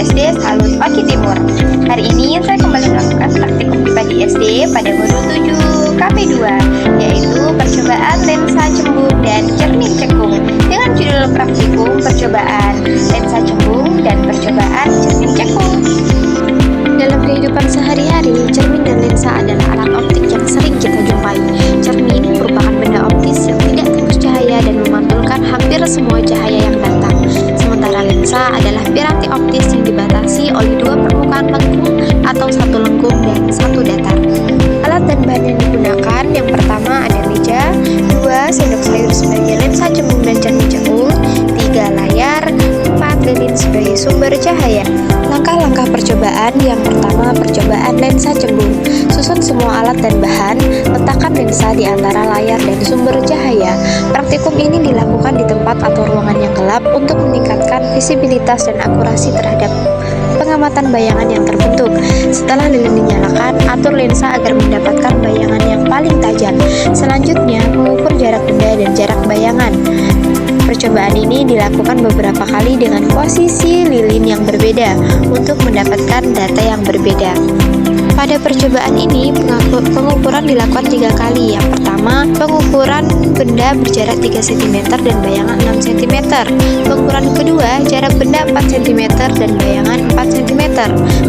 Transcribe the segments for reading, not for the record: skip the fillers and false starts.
SD Salut Oki Timur. Hari ini saya kembali melakukan praktikum IPA di SD pada modul 7 KP2, yaitu percobaan lensa cembung dan cermin cekung dengan judul praktikum percobaan lensa cembung dan percobaan cermin cekung. Dalam kehidupan sehari-hari, cermin dan lensa adalah alat optik yang sering kita jumpai. Cermin merupakan benda optis yang tidak tembus cahaya dan memantulkan hampir semua cahaya yang datang. Sementara lensa adalah piranti optis yang dibatasi oleh dua permukaan lengkung atau satu lengkung dan satu datar. Alat dan bahan yang digunakan, yang pertama ada meja, 2 sendok sayur sebagai lensa cembung dan cermin cekung, 3 layar, 4 lilin sebagai sumber cahaya. Langkah-langkah percobaan, yang pertama percobaan lensa cembung. Susun semua alat dan bahan, letakkan lensa di antara layar dan sumber cahaya. Praktikum ini dilakukan di tempat atau ruangan yang gelap untuk meningkatkan visibilitas dan akurasi terhadap pengamatan bayangan yang terbentuk. Setelah lilin dinyalakan, atur lensa agar mendapatkan bayangan yang paling tajam. Selanjutnya, mengukur jarak benda dan jarak bayangan. Percobaan ini dilakukan beberapa kali dengan posisi lilin yang berbeda untuk mendapatkan data yang berbeda. Pada percobaan ini, pengukuran dilakukan 3 kali. Yang pertama, pengukuran benda berjarak 3 cm dan bayangan 6 cm. Pengukuran kedua, jarak benda 4 cm dan bayangan 4 cm.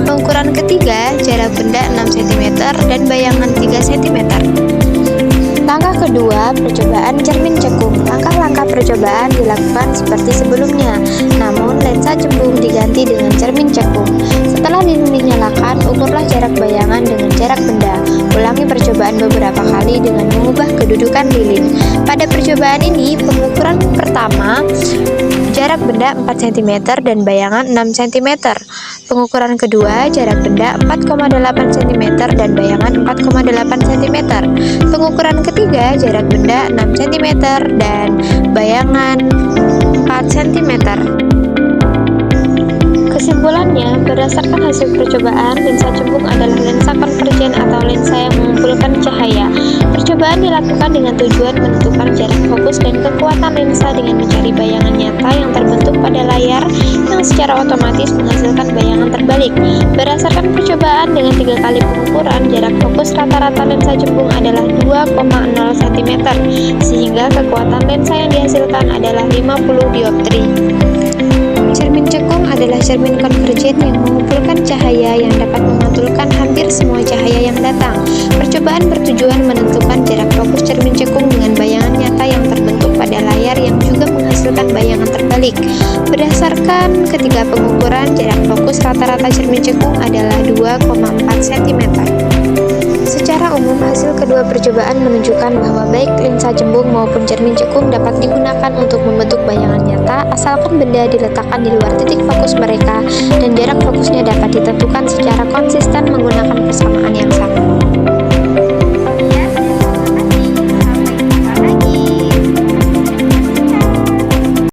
Pengukuran ketiga, jarak benda 6 cm dan bayangan 3 cm. Langkah kedua, percobaan cermin cekung. Langkah-langkah percobaan dilakukan seperti sebelumnya, namun lensa cembung diganti dengan cermin cekung. Setelah lilin dinyalakan, ukurlah jarak bayangan dengan jarak benda. Ulangi percobaan beberapa kali dengan mengubah kedudukan lilin. Pada percobaan ini, pengukuran pertama, jarak benda 4 cm dan bayangan 6 cm. Pengukuran kedua, jarak benda 4,8 cm dan bayangan 4,8 cm. Pengukuran ketiga, jarak benda 6 cm dan bayangan 4 cm. Kesimpulannya, berdasarkan hasil percobaan, lensa cembung adalah lensa konvergen atau lensa yang mengumpulkan cahaya. Percobaan dilakukan dengan tujuan menentukan jarak fokus dan kekuatan lensa dengan mencari bayangan nyata yang terbentuk pada layar yang secara otomatis menghasilkan bayangan terbalik. Berdasarkan percobaan dengan 3 kali pengukuran, jarak fokus rata-rata lensa cembung adalah 2,0 cm, sehingga kekuatan lensa yang dihasilkan adalah 50 dioptri. Cermin cekung adalah cermin konvergen yang mengumpulkan cahaya yang dapat memantulkan hampir semua cahaya yang datang. Percobaan bertujuan menentukan jarak fokus cermin cekung dengan bayangan nyata yang terbentuk pada layar yang juga menghasilkan bayangan terbalik. Berdasarkan ketiga pengukuran, jarak fokus rata-rata cermin cekung adalah 2,4 cm. Secara umum, hasil kedua percobaan menunjukkan bahwa baik lensa cembung maupun cermin cekung dapat digunakan untuk membentuk bayangan nyata asalkan benda diletakkan di luar titik fokus mereka dan jarak fokusnya dapat ditentukan secara konsisten menggunakan persamaan yang